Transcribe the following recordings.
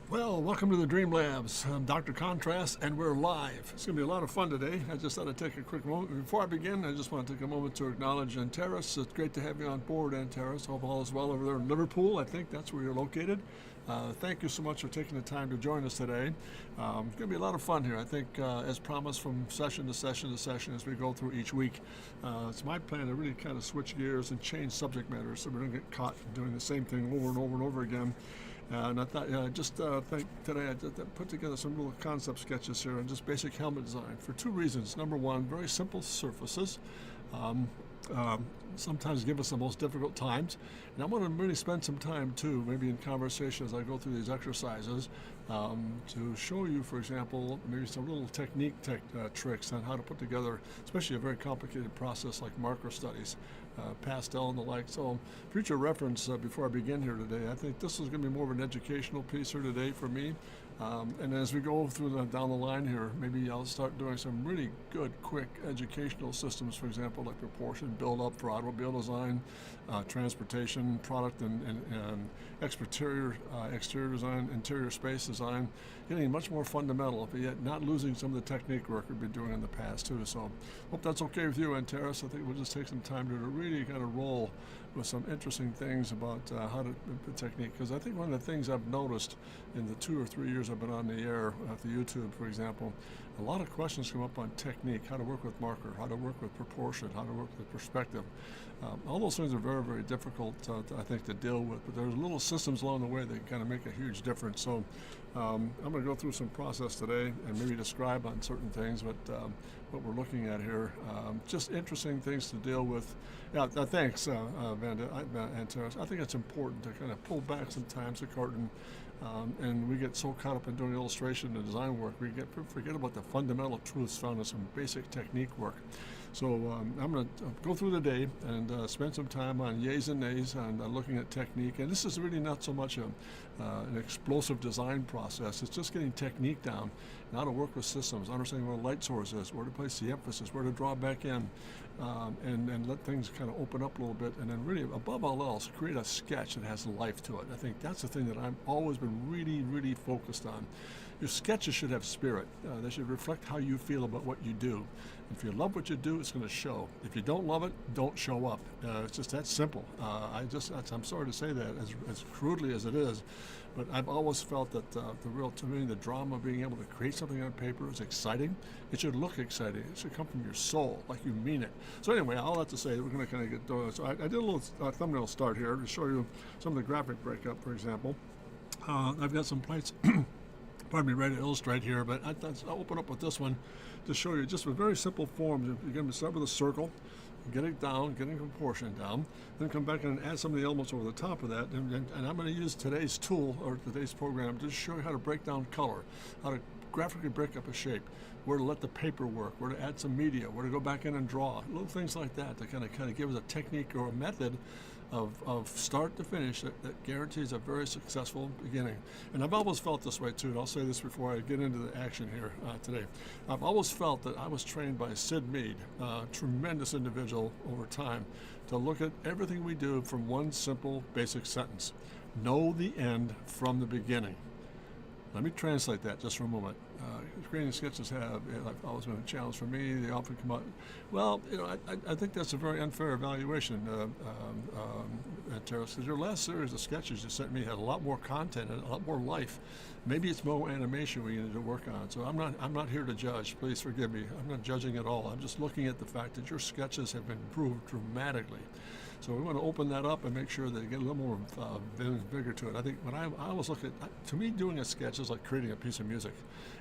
Well, welcome to the Dream Labs. I'm Dr. Contrast, and we're live. It's going to be a lot of fun today. I just thought I'd take a quick moment. Before I begin, I just want to take a moment to acknowledge Antares. It's great to have you on board, Antares. Hope all is well over there in Liverpool. I think that's where you're located. Thank you so much for taking the time to join us today. It's going to be a lot of fun here. I think, as promised, from session to session to session as we go through each week, it's my plan to really kind of switch gears and change subject matter so we don't get caught doing the same thing over and over and over again. And I thought, think today I put together some little concept sketches here on just basic helmet design for two reasons. Number one, very simple surfaces. Sometimes give us the most difficult times. And I want to really spend some time too, maybe in conversation as I go through these exercises, to show you, for example, maybe some little technique tricks on how to put together, especially a very complicated process like marker studies, pastel and the like. So future reference before I begin here today, I think this is going to be more of an educational piece here today for me. And as we go through down the line here, maybe I'll start doing some really good, quick educational systems, for example, like proportion build-up for automobile design, transportation, product and exterior design, interior space design, getting much more fundamental, but yet not losing some of the technique work we've been doing in the past too. So hope that's okay with you, Antares. I think we'll just take some time to really kind of roll with some interesting things about how to the technique, because I think one of the things I've noticed in the 2 or 3 years I've been on the air at the YouTube, for example, a lot of questions come up on technique, how to work with marker, how to work with proportion, how to work with perspective. All those things are very, very difficult, I think, to deal with, but there's little systems along the way that can kind of make a huge difference. So I'm going to go through some process today and maybe describe on certain things what we're looking at here. Just interesting things to deal with. Yeah, thanks, Antares. I think it's important to kind of pull back sometimes the curtain, and we get so caught up in doing illustration and design work, we forget about the fundamental truths found in some basic technique work. So I'm going to go through the day and spend some time on yays and nays and looking at technique. And this is really not so much an explosive design process. It's just getting technique down and how to work with systems, understanding what a light source is, where to place the emphasis, where to draw back in, and let things kind of open up a little bit. And then really, above all else, create a sketch that has life to it. I think that's the thing that I've always been really, really focused on. Your sketches should have spirit. They should reflect how you feel about what you do. If you love what you do, it's going to show. If you don't love it, don't show up. It's just that simple. I'm sorry to say that, as crudely as it is, but I've always felt that to me, the drama of being able to create something on paper is exciting. It should look exciting. It should come from your soul, like you mean it. So anyway, all that to say, we're going to kind of get going. So I did a little thumbnail start here to show you some of the graphic breakup, for example. I've got some plates. Pardon me, ready to illustrate here, but I'll open up with this one to show you just with very simple forms. You're going to start with a circle, get it down, getting proportion down, then come back and add some of the elements over the top of that. And I'm going to use today's tool or today's program to show you how to break down color, how to graphically break up a shape, where to let the paper work, where to add some media, where to go back in and draw, little things like that to kind of give us a technique or a method of start to finish that guarantees a very successful beginning. And I've always felt this way too, and I'll say this before I get into the action here today. I've always felt that I was trained by Sid Mead, a tremendous individual over time, to look at everything we do from one simple basic sentence. Know the end from the beginning. Let me translate that just for a moment. Creating sketches have always been a challenge for me. They often come out, well, I think that's a very unfair evaluation, Terrace, because your last series of sketches you sent me had a lot more content and a lot more life. Maybe it's more animation we need to work on. So I'm not here to judge. Please forgive me. I'm not judging at all. I'm just looking at the fact that your sketches have improved dramatically. So we want to open that up and make sure that you get a little more vigor to it. I think when I always look at, to me, doing a sketch is like creating a piece of music.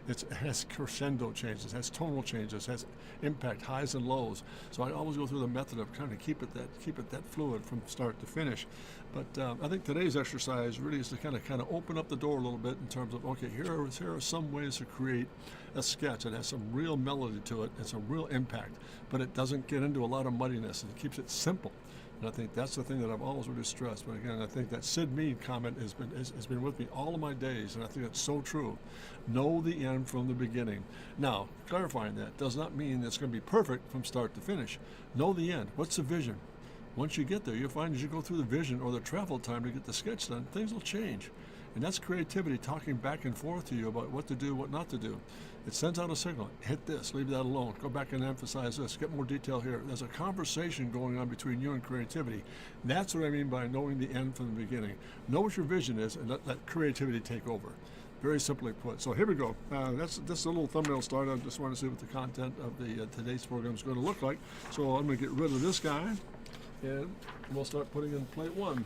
It has crescendo changes, has tonal changes, has impact, highs and lows. So I always go through the method of trying to keep it that fluid from start to finish. But I think today's exercise really is to kind of open up the door a little bit in terms of, okay, here are some ways to create a sketch that has some real melody to it and some real impact, but it doesn't get into a lot of muddiness, and it keeps it simple. And I think that's the thing that I've always really stressed. But again, I think that Sid Mead comment has been with me all of my days, and I think it's so true. Know the end from the beginning. Now, clarifying that does not mean it's going to be perfect from start to finish. Know the end. What's the vision? Once you get there, you'll find as you go through the vision or the travel time to get the sketch done, things will change. And that's creativity talking back and forth to you about what to do, what not to do. It sends out a signal. Hit this, leave that alone. Go back and emphasize this. Get more detail here. There's a conversation going on between you and creativity. That's what I mean by knowing the end from the beginning. Know what your vision is and let creativity take over. Very simply put. So here we go. That's a little thumbnail start. I just want to see what the content of the today's program is going to look like. So I'm going to get rid of this guy, and we'll start putting in plate one.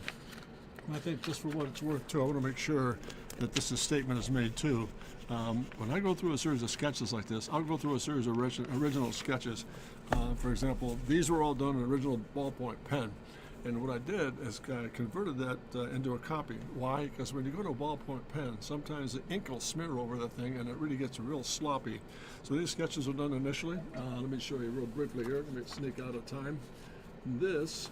And I think just for what it's worth too, I want to make sure that this statement is made too. When I go through a series of sketches like this, I'll go through a series of original sketches. For example, these were all done in original ballpoint pen. And what I did is I converted that into a copy. Why? Because when you go to a ballpoint pen, sometimes the ink will smear over the thing and it really gets real sloppy. So these sketches were done initially. Let me show you real briefly here. Let me sneak out of time. This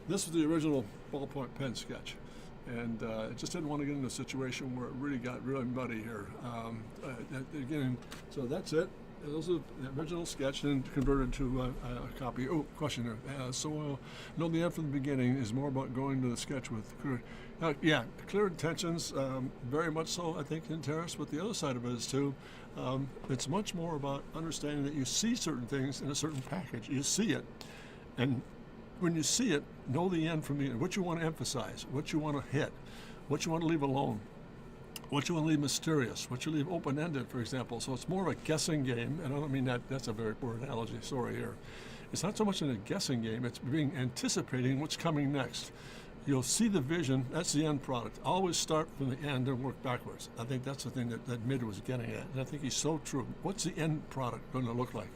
was the original ballpoint pen sketch. And I just didn't want to get in a situation where it really got really muddy here. Again, so that's it. Those are the original sketch and converted to a copy. Oh, question there. Know the end from the beginning is more about going to the sketch with clear, clear intentions, very much so, I think, in Terrace. But the other side of it is, too, it's much more about understanding that you see certain things in a certain package. You see it. And when you see it, know the end from the beginning. What you want to emphasize, what you want to hit, what you want to leave alone, what you want to leave mysterious, what you leave open-ended, for example. So it's more of a guessing game, and I don't mean that's a very poor analogy, sorry here. It's not so much in a guessing game, it's anticipating what's coming next. You'll see the vision, that's the end product. Always start from the end and work backwards. I think that's the thing that Mid was getting at, and I think he's so true. What's the end product going to look like?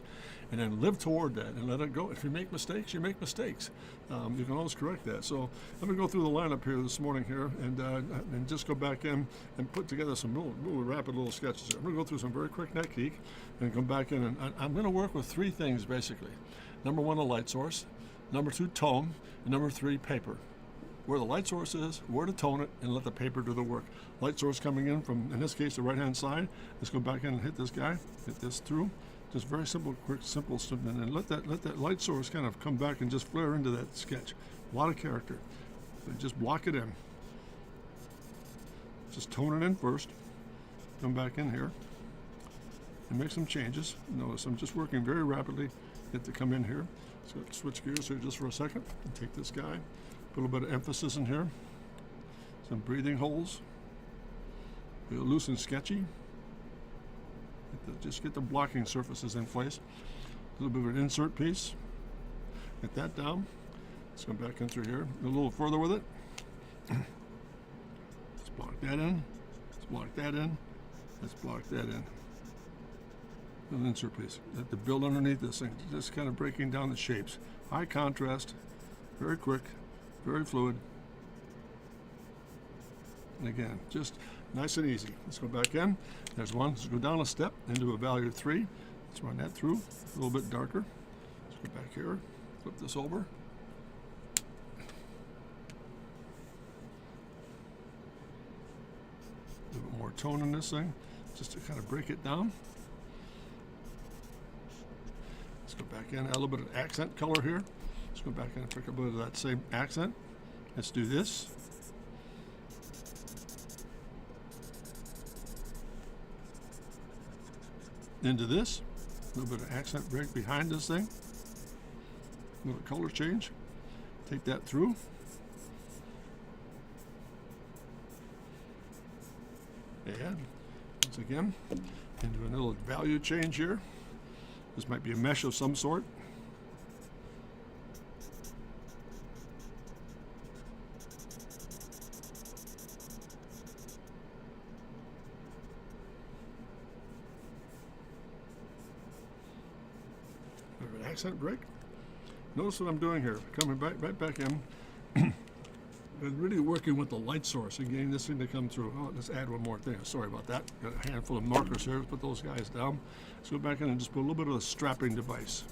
And then live toward that and let it go. If you make mistakes, you make mistakes. You can always correct that. So let me go through the lineup here this morning here and just go back in and put together some really rapid little sketches here. I'm going to go through some very quick technique and come back in. And I'm going to work with three things basically. Number one, a light source. Number two, tone. And number three, paper. Where the light source is, where to tone it, and let the paper do the work. Light source coming in from, in this case, the right-hand side. Let's go back in and hit this guy, hit this through. Just very simple, quick, simple stuff, and then let that light source kind of come back and just flare into that sketch. A lot of character. But just block it in. Just tone it in first. Come back in here and make some changes. Notice I'm just working very rapidly. Get to come in here. So switch gears here just for a second and take this guy. Put a little bit of emphasis in here. Some breathing holes. Be loose and sketchy. Just get the blocking surfaces in place. A little bit of an insert piece. Get that down. Let's come back in through here. A little further with it. Let's block that in. Let's block that in. Let's block that in. An insert piece. To build underneath this thing. Just kind of breaking down the shapes. High contrast. Very quick. Very fluid. And again, just nice and easy. Let's go back in. There's one. Let's go down a step into a value 3. Let's run that through. A little bit darker. Let's go back here. Flip this over. A little bit more tone in this thing, just to kind of break it down. Let's go back in. Add a little bit of accent color here. Let's go back in and pick a bit of that same accent. Let's do this. Into this, a little bit of accent break behind this thing, a little color change, take that through, and once again, into a little value change here. This might be a mesh of some sort. Accent break. Notice what I'm doing here. Coming right back in. And really working with the light source and getting this thing to come through. Oh, let's add one more thing. Sorry about that. Got a handful of markers here. Let's put those guys down. Let's go back in and just put a little bit of a strapping device.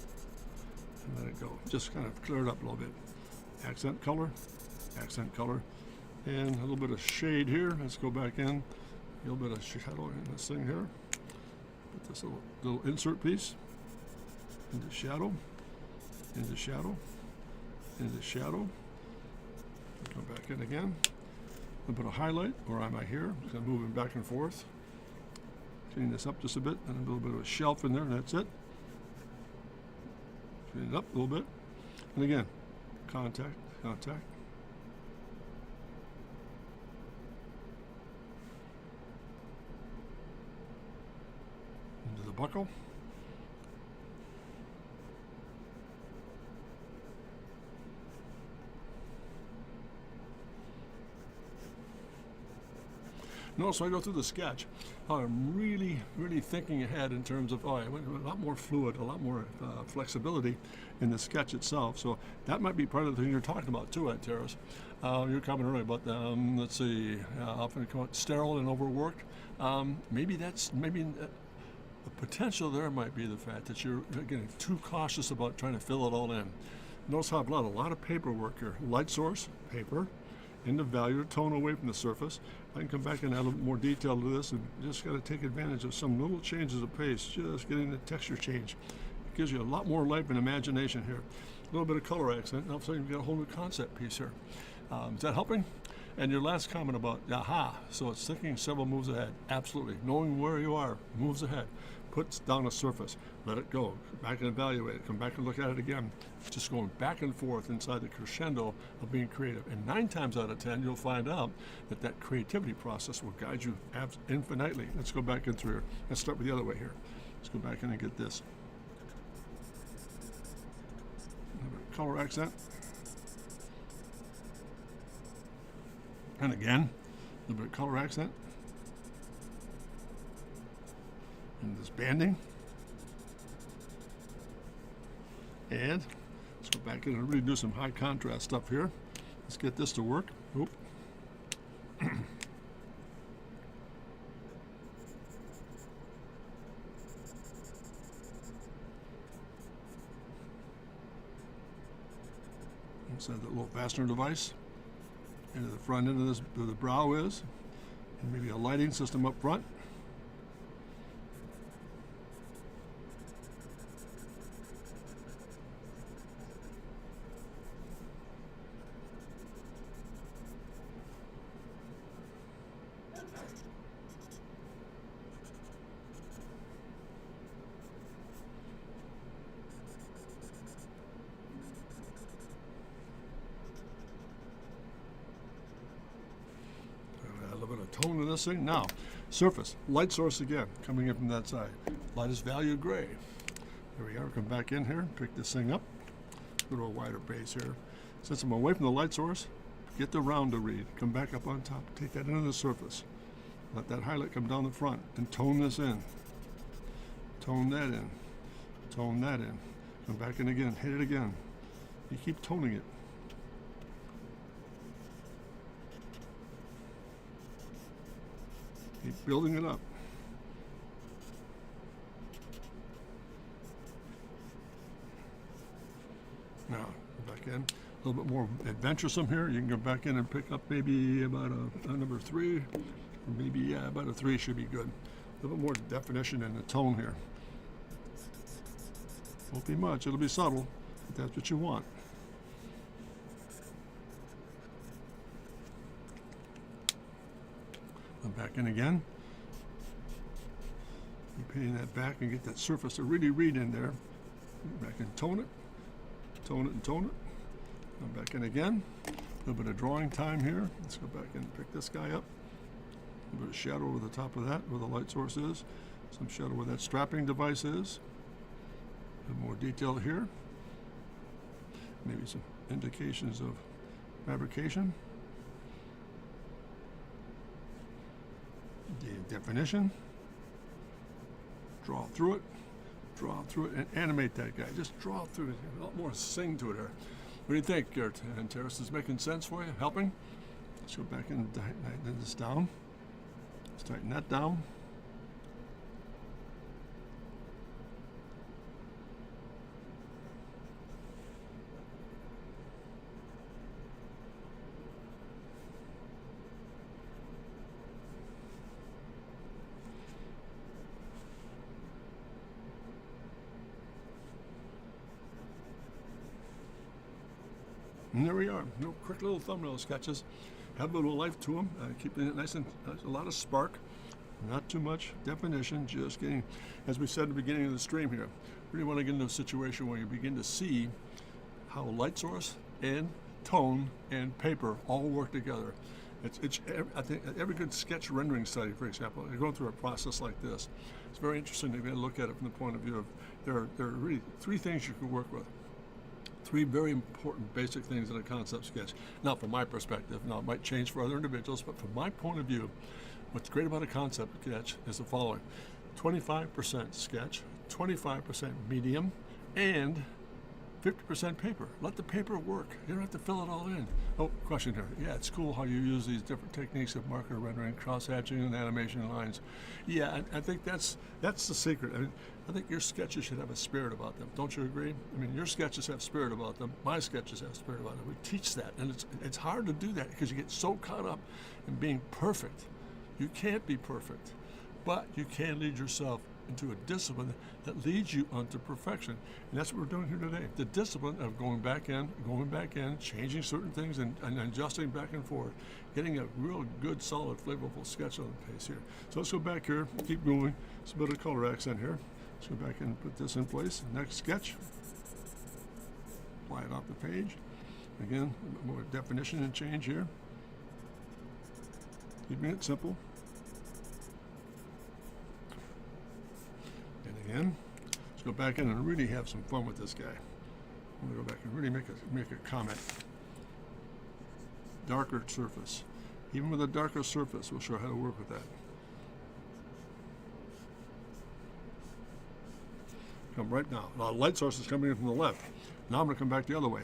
And let it go. Just kind of clear it up a little bit. Accent color. And a little bit of shade here. Let's go back in. A little bit of shadow in this thing here. Put this little insert piece. Into shadow. Into shadow. Into shadow. Come back in again. A bit of highlight, or am I here? Just gonna move it back and forth. Clean this up just a bit, and a little bit of a shelf in there, and that's it. Clean it up a little bit. And again, contact, contact. Into the buckle. Notice when I go through the sketch, how I'm really thinking ahead in terms of, I went a lot more fluid, a lot more flexibility in the sketch itself. So that might be part of the thing you're talking about too, Ed Terrace. You're commenting earlier about, let's see, often come out sterile and overworked. Maybe the potential there might be the fact that you're getting too cautious about trying to fill it all in. Notice how I've let a lot of paperwork here. Light source, paper, into value, tone away from the surface. I can come back and add a little more detail to this, and just got to take advantage of some little changes of pace, just getting the texture change. It gives you a lot more life and imagination here. A little bit of color accent, and all of a sudden you've got a whole new concept piece here. Is that helping? And your last comment about, aha, so it's thinking several moves ahead. Absolutely. Knowing where you are, moves ahead. Puts down a surface, let it go, come back and evaluate it, come back and look at it again. Just going back and forth inside the crescendo of being creative. And 9 times out of 10, you'll find out that that creativity process will guide you infinitely. Let's go back in through here. Let's start with the other way here. Let's go back in and get this. Color accent. And again, a little bit of color accent. And this banding. And let's go back in and really do some high contrast stuff here. Let's get this to work. Oop. Inside that little fastener device. Into the front end of this, where the brow is. And maybe a lighting system up front. Tone of this thing. Now, surface, light source again, coming in from that side. Lightest value gray. There we are. Come back in here, pick this thing up. Go to a wider base here. Since I'm away from the light source, get the round to read. Come back up on top. Take that into the surface. Let that highlight come down the front and tone this in. Tone that in. Tone that in. Come back in again. Hit it again. You keep toning it. Keep building it up. Now, back in. A little bit more adventuresome here. You can go back in and pick up maybe about a number 3. Or maybe, about a 3 should be good. A little bit more definition in the tone here. Won't be much. It'll be subtle, but that's what you want. Back in again. You're painting that back and get that surface to really read in there. Back and tone it and tone it. Come back in again. A little bit of drawing time here. Let's go back and pick this guy up. A little bit of shadow over the top of that where the light source is. Some shadow where that strapping device is. A little more detail here. Maybe some indications of fabrication. The definition, draw through it, and animate that guy. Just draw through it. A lot more sing to it here. What do you think, Gert and Terrace? Is making sense for you? Helping? Let's go back and tighten this down. Let's tighten that down. And there we are. No quick little thumbnail sketches. have a little life to them, keeping it nice and a lot of spark, not too much definition, just getting, as we said at the beginning of the stream here, really want to get into a situation where you begin to see how light source and tone and paper all work together. I think every good sketch rendering study, for example, you're going through a process like this, it's very interesting to look at it from the point of view of there are really three things you can work with. Three very important basic things in a concept sketch. Now, from my perspective, now it might change for other individuals, but from my point of view, what's great about a concept sketch is the following: 25% sketch, 25% medium, and 50% paper. Let the paper work. You don't have to fill it all in. Oh, question here. Yeah, it's cool how you use these different techniques of marker rendering, cross-hatching, and animation lines. Yeah, I think that's the secret. I mean, I think your sketches should have a spirit about them. Don't you agree? I mean, your sketches have spirit about them. My sketches have spirit about them. We teach that, and it's hard to do that because you get so caught up in being perfect. You can't be perfect, but you can lead yourself into a discipline that leads you onto perfection. And that's what we're doing here today. The discipline of going back in, changing certain things and adjusting back and forth, getting a real good, solid, flavorful sketch on the page here. So let's go back here, keep moving. It's a bit of color accent here. Let's go back and put this in place. Next sketch. Apply it off the page. Again, more definition and change here. Keeping it simple. Again, let's go back in and really have some fun with this guy. I'm going to go back and really make a comment. Darker surface. Even with a darker surface, we'll show how to work with that. Come right now. Now, light source is coming in from the left. Now I'm going to come back the other way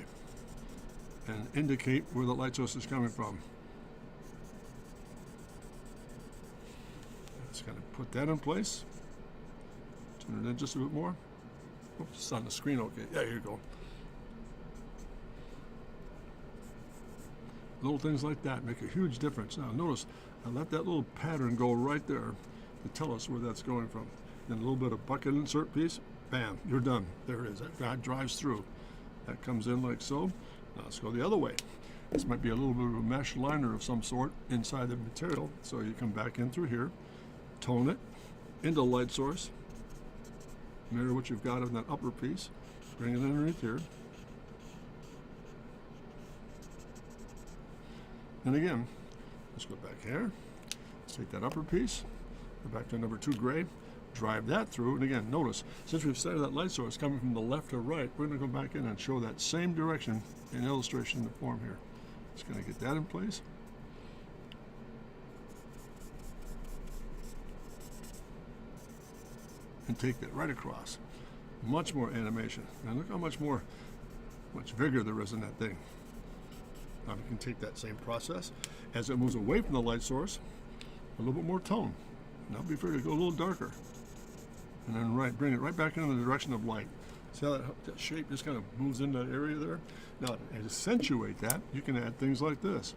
and indicate where the light source is coming from. Just going to put that in place. Turn it in just a bit more. Oops, it's on the screen. Okay, yeah, here you go. Little things like that make a huge difference. Now notice, I let that little pattern go right there to tell us where that's going from. Then a little bit of bucket insert piece, bam, you're done. There it is. That drives through. That comes in like so. Now let's go the other way. This might be a little bit of a mesh liner of some sort inside the material. So you come back in through here, tone it into light source. Mirror what you've got in that upper piece, bring it underneath here. And again, let's go back here. Let's take that upper piece, go back to number 2 gray, drive that through. And again, notice, since we've started that light source coming from the left to right, we're going to go back in and show that same direction in illustration in the form here. Just going to get that in place. And take that right across. Much more animation. And look how much vigor there is in that thing. Now we can take that same process as it moves away from the light source, a little bit more tone. Now be free to go a little darker. And then bring it right back into the direction of light. See how that shape just kind of moves in that area there? Now to accentuate that, you can add things like this.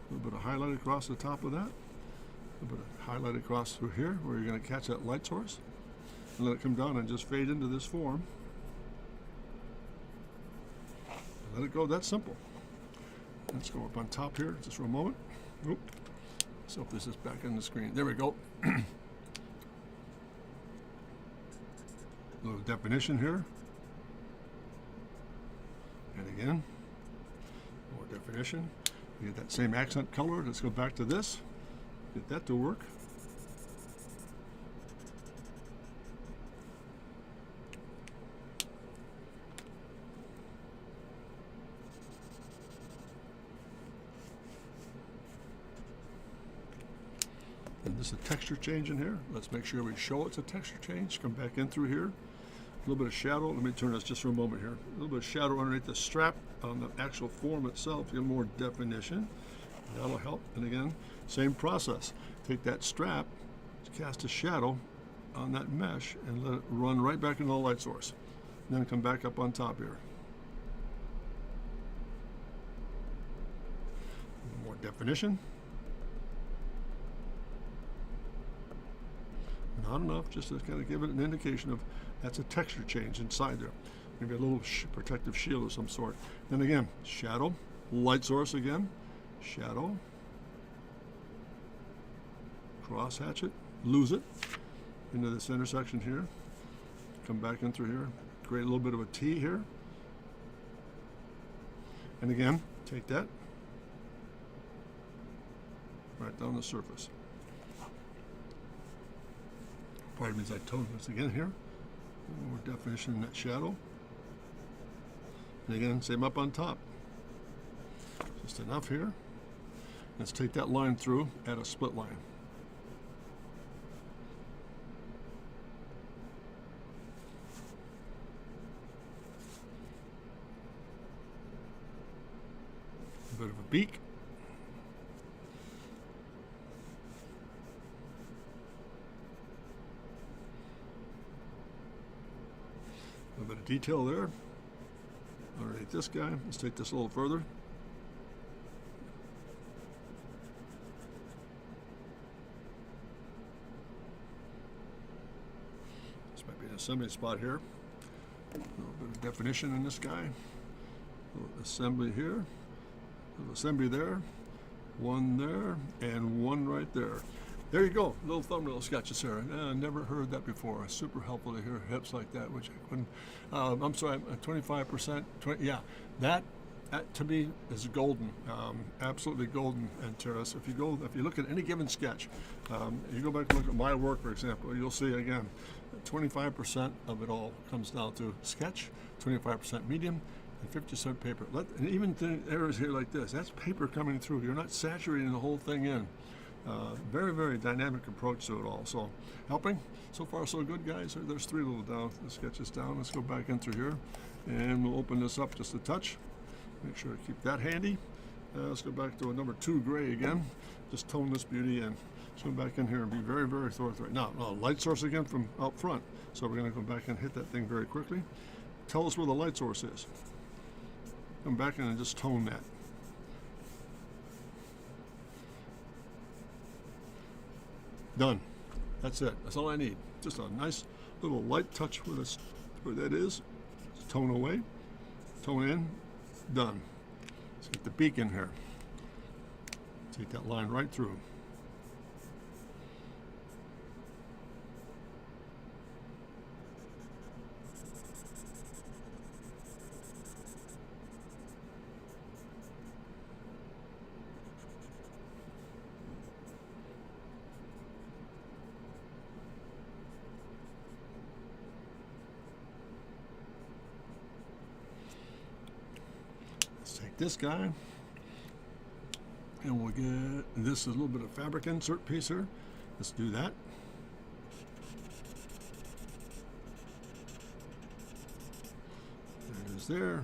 A little bit of highlight across the top of that. A little bit of highlight across through here where you're going to catch that light source. And let it come down and just fade into this form. Let it go that simple. Let's go up on top here just for a moment. Oop. So if this is back on the screen. There we go. A little definition here. And again, more definition. You get that same accent color. Let's go back to this. Get that to work. And this is a texture change in here. Let's make sure we show it's a texture change. Come back in through here. A little bit of shadow. Let me turn this just for a moment here. A little bit of shadow underneath the strap on the actual form itself. Get more definition. That'll help. And again, same process. Take that strap, cast a shadow on that mesh, and let it run right back into the light source. And then come back up on top here. More definition. Not enough, just to kind of give it an indication of that's a texture change inside there. Maybe a little protective shield of some sort. Then again, shadow, light source again, shadow, cross hatch it, lose it into this intersection here, come back in through here, create a little bit of a T here, and again, take that right down the surface. Pardon me as I tone this again here. More definition in that shadow. And again, same up on top. Just enough here. Let's take that line through, add a split line. A bit of a beak. A little bit of detail there. Underneath this guy, let's take this a little further. This might be an assembly spot here. A little bit of definition in this guy. A little assembly here. A little assembly there. One there, and one right there. There you go, little thumbnail sketches here. Never heard that before. Super helpful to hear hips like that, which I couldn't. I'm sorry, 25%. Yeah, that to me is golden, absolutely golden. And Terrace, if you look at any given sketch, you go back and look at my work, for example, you'll see again, 25% of it all comes down to sketch, 25% medium, and 50% paper. And even areas here like this, that's paper coming through. You're not saturating the whole thing in. Very, very dynamic approach to it all. So, helping? So far, so good, guys. There's three little down. Let's sketch this down. Let's go back in through here. And we'll open this up just a touch. Make sure to keep that handy. Let's go back to a number 2 gray again. Just tone this beauty in. Let's go back in here and be very, very forthright. Now, light source again from out front. So we're going to go back and hit that thing very quickly. Tell us where the light source is. Come back in and just tone that. Done. That's it. That's all I need. Just a nice little light touch where that is. Just tone away. Tone in. Done. Let's get the beak in here. Take that line right through. Take this guy, and we'll get this is a little bit of fabric insert piece here. Let's do that. There it is there,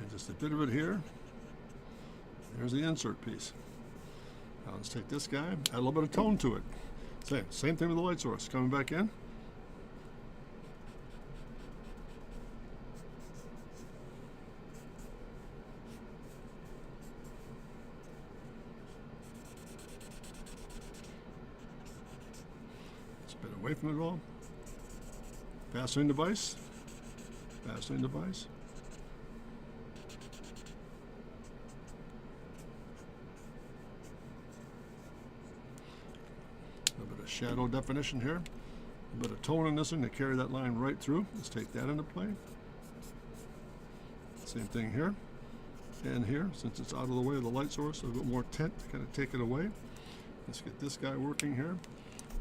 and just a bit of it here. There's the insert piece. Now let's take this guy, add a little bit of tone to it. Same thing with the light source. Coming back in. Bit away from it all. Fastening device. Fastening device. A little bit of shadow definition here. A bit of tone in this one to carry that line right through. Let's take that into play. Same thing here. And here, since it's out of the way of the light source, a little bit more tint to kind of take it away. Let's get this guy working here.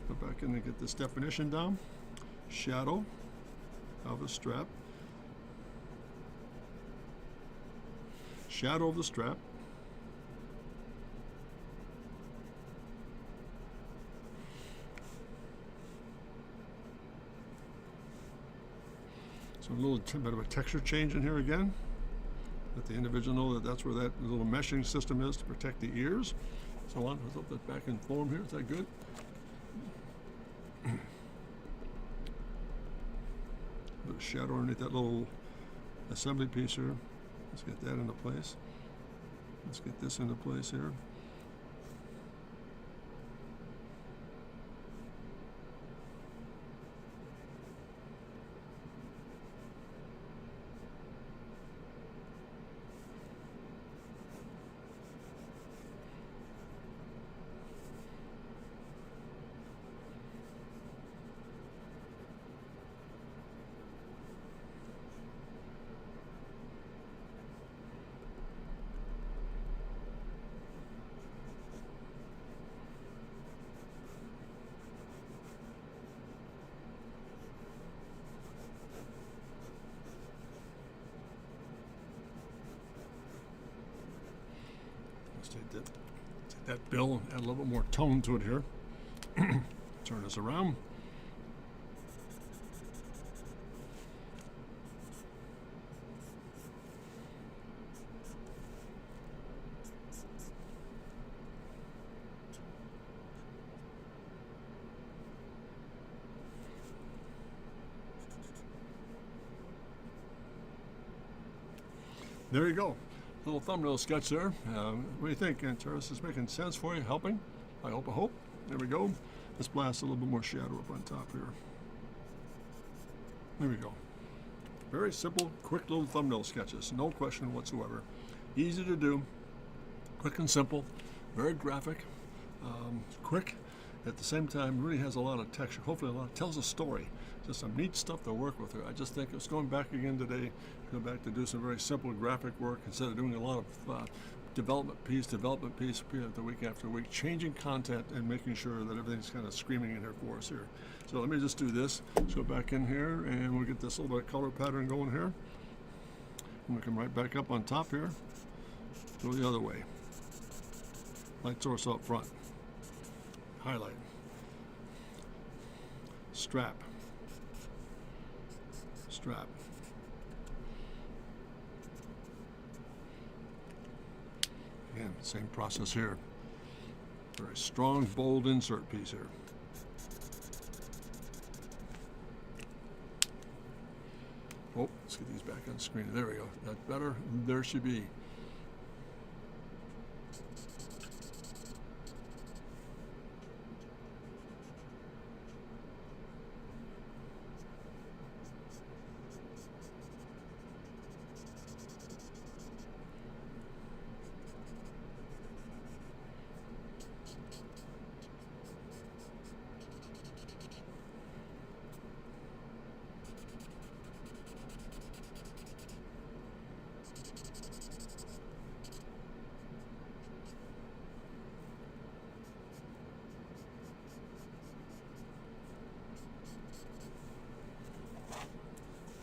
Go back in and get this definition down. Shadow of the strap. Shadow of the strap. So a little bit of a texture change in here again. Let the individual know that that's where that little meshing system is to protect the ears. So on, let's put that back in form here. Is that good? Bit of shadow underneath that little assembly piece here. Let's get that into place. Let's get this into place here. take that bill and add a little bit more tone to it here. Turn this around. There you go. Little thumbnail sketch there. What do you think? Is this making sense for you? Helping? I hope. There we go. Let's blast a little bit more shadow up on top here. There we go. Very simple, quick little thumbnail sketches. No question whatsoever. Easy to do. Quick and simple. Very graphic. Quick. At the same time, really has a lot of texture. Hopefully, tells a story. Just some neat stuff to work with here. I just think it's going back again today. Go back to do some very simple graphic work instead of doing a lot of development piece the week after week, changing content and making sure that everything's kind of screaming in here for us here. So let me just do this. Let's go back in here and we'll get this little bit of color pattern going here. And we come right back up on top here. Go the other way. Light source up front. Highlight. Strap. Again, same process here. Very strong, bold insert piece here. Oh, let's get these back on screen. There we go. That's better. There should be.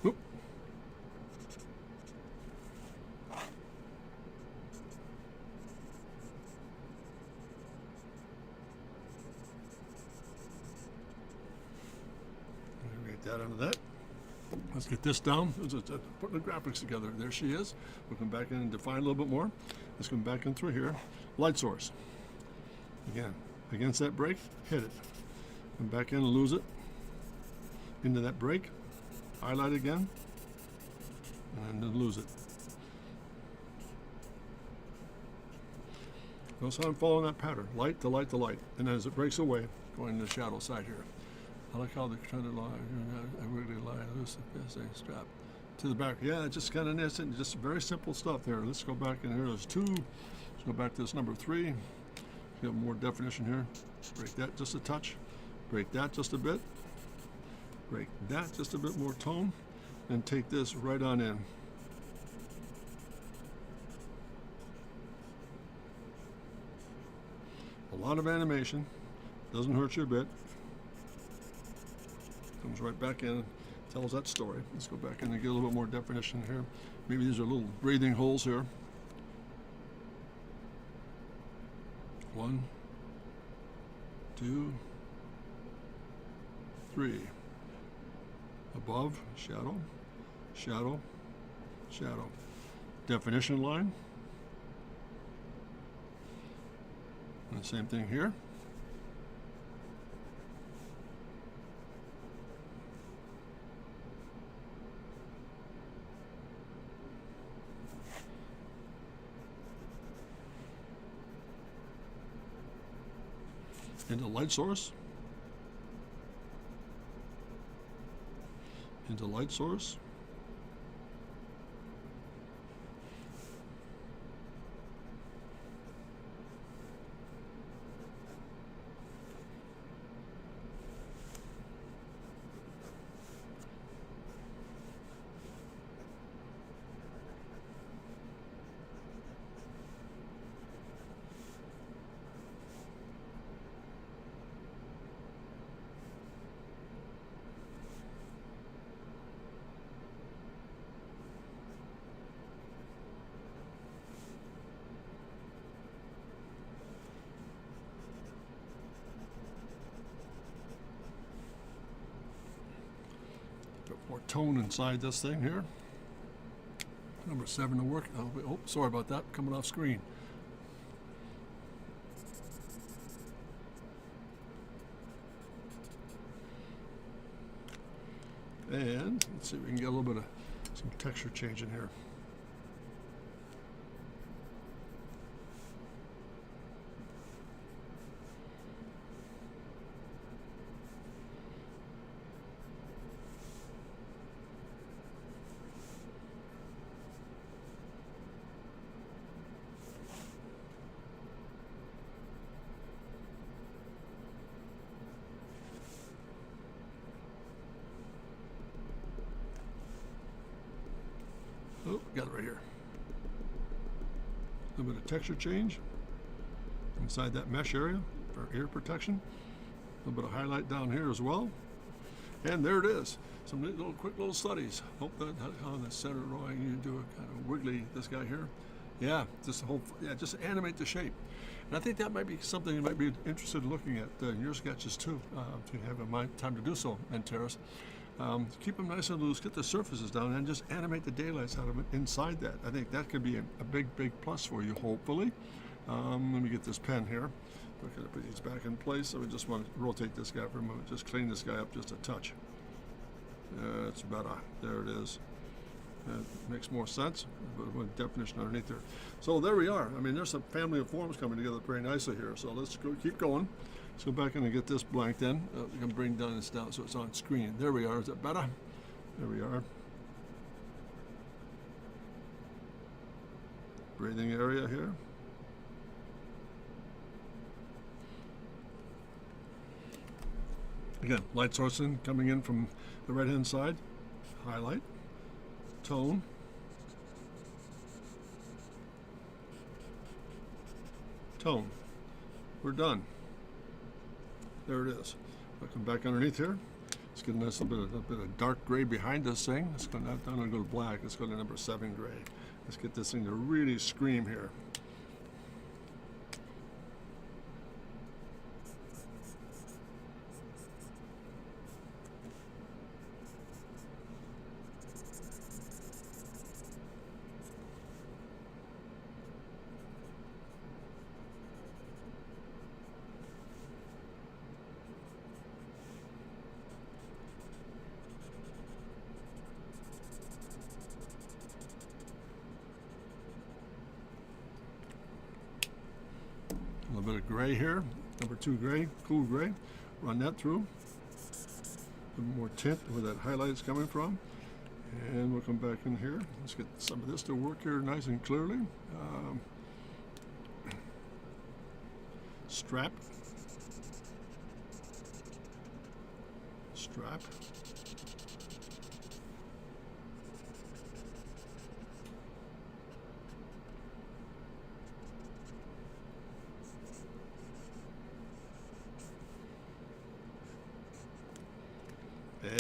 Oop. Get that under that. Let's get this down. Putting the graphics together. There she is. We'll come back in and define a little bit more. Let's come back in through here. Light source. Again, against that break, hit it. Come back in and lose it. Into that break. Highlight again. And then lose it. Notice how I'm following that pattern. Light to light to light. And as it breaks away, going to the shadow side here. I like how they're trying to lie. I really lie loose strap to the back. Yeah, just kind of nice and just very simple stuff there. Let's go back in here. There's 2. Let's go back to this number 3. Get more definition here. Break that just a touch. Break that just a bit. Break that just a bit more tone. And take this right on in. A lot of animation. Doesn't hurt you a bit. Comes right back in, tells that story. Let's go back in and get a little bit more definition here. Maybe these are little breathing holes here. 1, 2, 3. Above, shadow, shadow, shadow. Definition line. And the same thing here. Into light source. Into light source. tone inside this thing here. Number 7 to work. Oh, sorry about that. Coming off screen. And let's see if we can get a little bit of some texture change in here. Oh, got it right here. A little bit of texture change inside that mesh area for ear protection. A little bit of highlight down here as well. And there it is. Some quick little studies. Hope that on the center drawing you do a kind of wiggly, this guy here. Yeah, just animate the shape. And I think that might be something you might be interested in looking at in your sketches too, if you have time to do so, Antares. Keep them nice and loose, get the surfaces down, and just animate the daylights out of it inside that. I think that could be a big plus for you, hopefully. Let me get this pen here. We're going to put these back in place. So we just want to rotate this guy for a moment. Just clean this guy up just a touch. It's better. There it is. That makes more sense. With definition underneath there. So there we are. I mean, there's a family of forms coming together very nicely here. So let's keep going. Let's go back in and get this blanked in. We can bring this down so it's on screen. There we are. Is that better? There we are. Breathing area here. Again, light sourcing coming in from the right-hand side. Highlight. Tone. Tone. We're done. There it is. I'll come back underneath here. Let's get a nice little bit of dark gray behind this thing. Let's go down and go to black. Let's go to number 7 gray. Let's get this thing to really scream here. A little bit of gray here, number 2 gray, cool gray. Run that through. A little more tint where that highlight is coming from. And we'll come back in here. Let's get some of this to work here nice and clearly. Strap. Strap.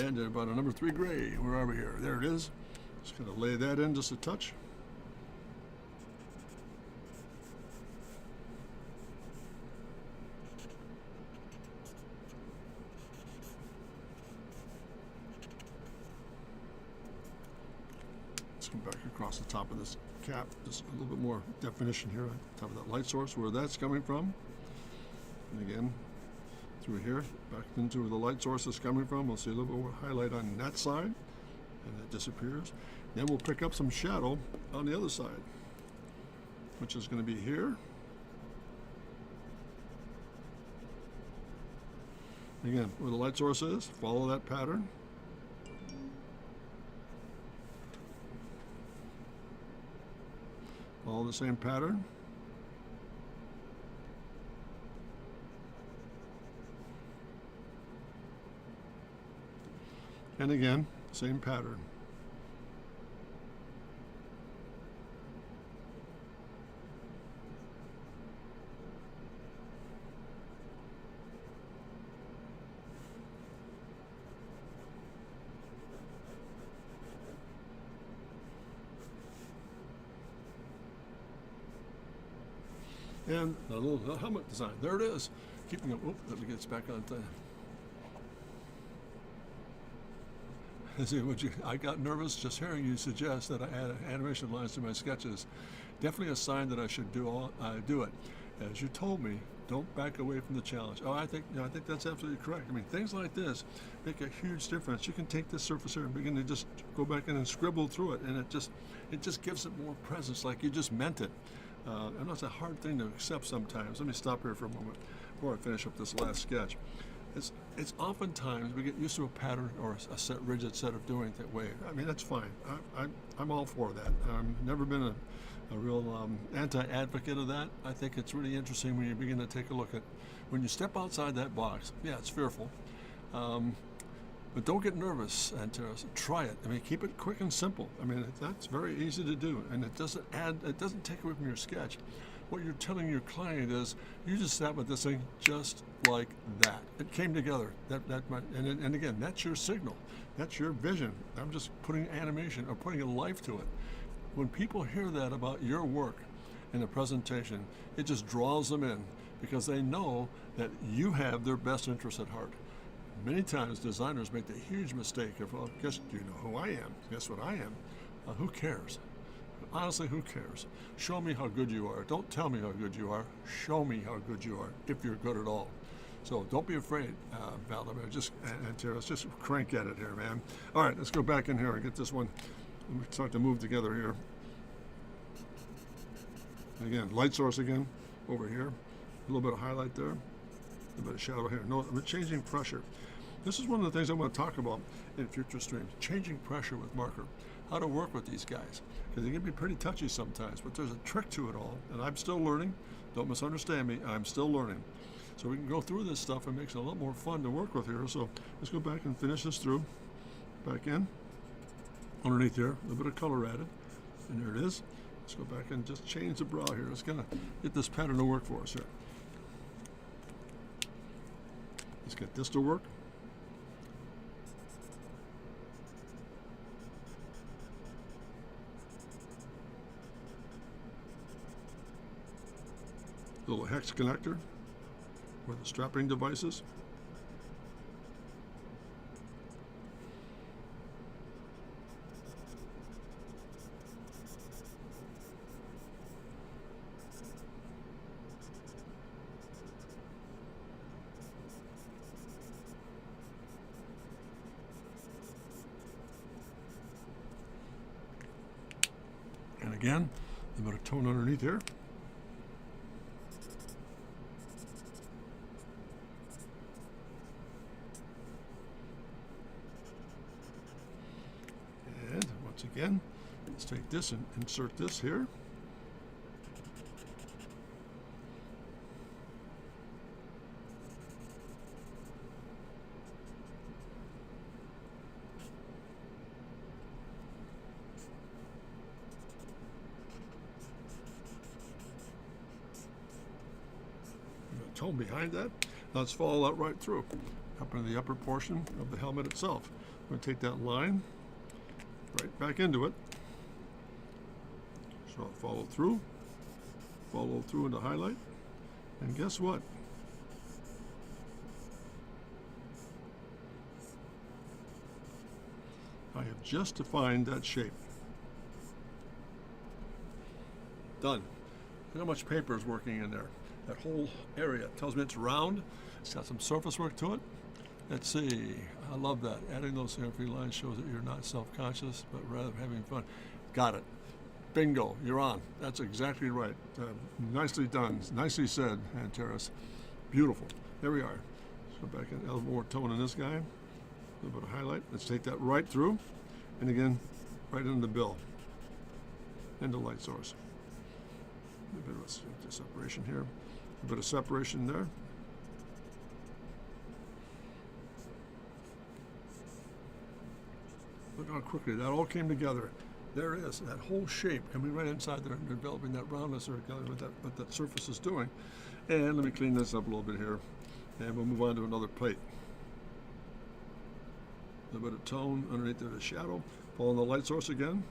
And about a number 3 gray. Where are we here? There it is. Just going to lay that in just a touch. Let's come back across the top of this cap. Just a little bit more definition here on top of that light source, where that's coming from. And again, through here, back into where the light source is coming from. We'll see a little bit more highlight on that side, and it disappears. Then we'll pick up some shadow on the other side, which is going to be here. Again, where the light source is, follow that pattern. Follow the same pattern. And again, same pattern. And a little helmet design. There it is. Keeping it. Oh, let me get this back on. See, I got nervous just hearing you suggest that I add animation lines to my sketches. Definitely a sign that I should do it. As you told me, don't back away from the challenge. Oh, I think that's absolutely correct. I mean, things like this make a huge difference. You can take this surface here and begin to just go back in and scribble through it, and it just gives it more presence, like you just meant it. I know it's a hard thing to accept sometimes. Let me stop here for a moment before I finish up this last sketch. It's oftentimes we get used to a pattern or a set rigid set of doing that way. I mean, that's fine. I'm all for that. I've never been a real anti-advocate of that. I think it's really interesting when you begin to take a look at when you step outside that box. Yeah, it's fearful, but don't get nervous and try it. I mean, keep it quick and simple. I mean, that's very easy to do, and it doesn't take away from your sketch. What you're telling your client is, you just sat with this thing just like that. It came together. And again, that's your signal. That's your vision. I'm just putting animation or putting a life to it. When people hear that about your work in a presentation, it just draws them in because they know that you have their best interest at heart. Many times designers make the huge mistake of, well, guess you know who I am. Guess what I am? Who cares? Honestly, who cares? Show me how good you are. Don't tell me how good you are. Show me how good you are, if you're good at all. So don't be afraid, Valdemar. Let's just crank at it here, man. All right, let's go back in here and get this one. We start to move together here. Again, light source again, over here. A little bit of highlight there. A little bit of shadow here. No, I'm changing pressure. This is one of the things I want to talk about in future streams. Changing pressure with marker. How to work with these guys. Because they can be pretty touchy sometimes, but there's a trick to it all. And I'm still learning. Don't misunderstand me. I'm still learning. So we can go through this stuff and it makes it a lot more fun to work with here. So let's go back and finish this through. Back in. Underneath there, a little bit of color added. And there it is. Let's go back and just change the brow here. Let's kind of get this pattern to work for us here. Let's get this to work. Little hex connector with the strapping devices. And again, a bit of tone underneath here. And once again, let's take this and insert this here. Tone behind that. Now let's follow that right through up into the upper portion of the helmet itself. I'm going to take that line right back into it. So I'll follow through into highlight, and guess what? I have just defined that shape. Done. Look how much paper is working in there. That whole area tells me it's round. It's got some surface work to it. Let's see. I love that. Adding those free lines shows that you're not self-conscious, but rather having fun. Got it. Bingo. You're on. That's exactly right. Nicely done. Nicely said, Antares. Beautiful. There we are. Let's go back and a little more tone in this guy. A little bit of highlight. Let's take that right through. And again, right into the bill. Into light source. A bit of separation here. A bit of separation there. Look how quickly that all came together. There it is, that whole shape coming right inside there and developing that roundness or what that surface is doing. And let me clean this up a little bit here. And we'll move on to another plate. A little bit of tone underneath the shadow. Follow the light source again.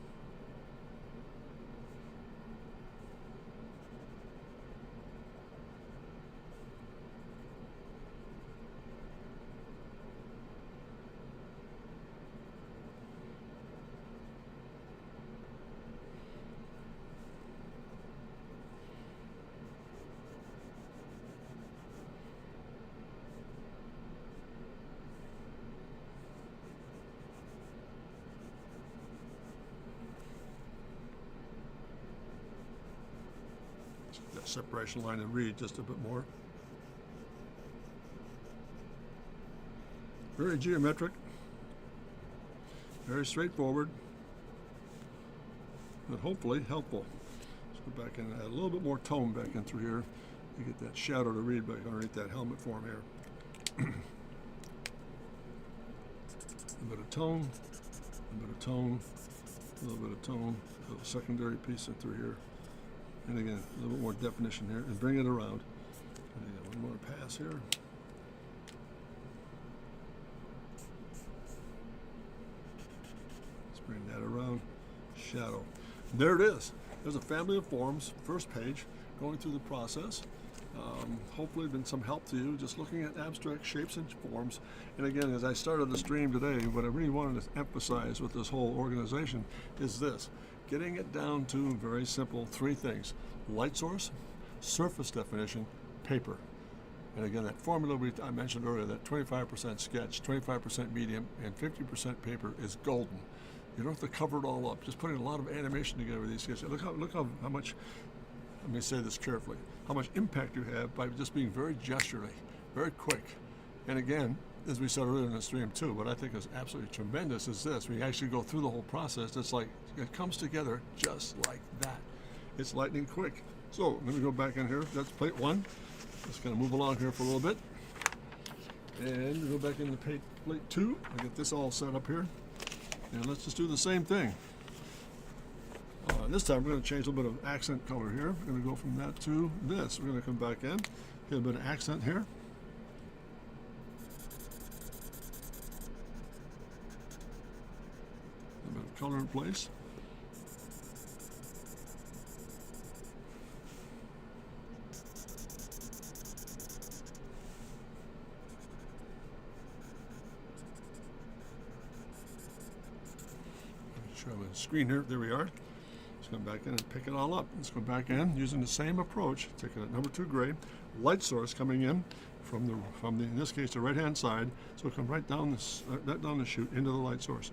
that separation line and read just a bit more. Very geometric, very straightforward, but hopefully helpful. Let's go back and add a little bit more tone back in through here. You get that shadow to read back underneath that helmet form here. A bit of tone, a bit of tone, a little bit of tone, a little secondary piece in through here. And again, a little bit more definition here, and bring it around. And again, one more pass here. Let's bring that around. Shadow. There it is. There's a family of forms, first page, going through the process. Hopefully been some help to you just looking at abstract shapes and forms. And again, as I started the stream today, what I really wanted to emphasize with this whole organization is this: getting it down to very simple three things: light source, surface definition, paper. And again, that formula I mentioned earlier, that 25% sketch, 25% medium, and 50% paper is golden. You don't have to cover it all up. Just putting a lot of animation together with these sketches. Look how much, let me say this carefully, how much impact you have by just being very gesturally, very quick. And again, as we said earlier in the stream too, what I think is absolutely tremendous is this: we actually go through the whole process. It's like, it comes together just like that. It's lightning quick. So let me go back in here. That's plate one. Just gonna move along here for a little bit. And go back into plate two. I get this all set up here. And let's just do the same thing. This time we're going to change a little bit of accent color here. We're going to go from that to this. We're going to come back in, get a bit of accent here. A bit of color in place. Show the screen here. There we are. Let's come back in and pick it all up. Let's go back in using the same approach. Take a number 2 gray, light source coming in from the in this case the right hand side. So come right down this down the chute into the light source,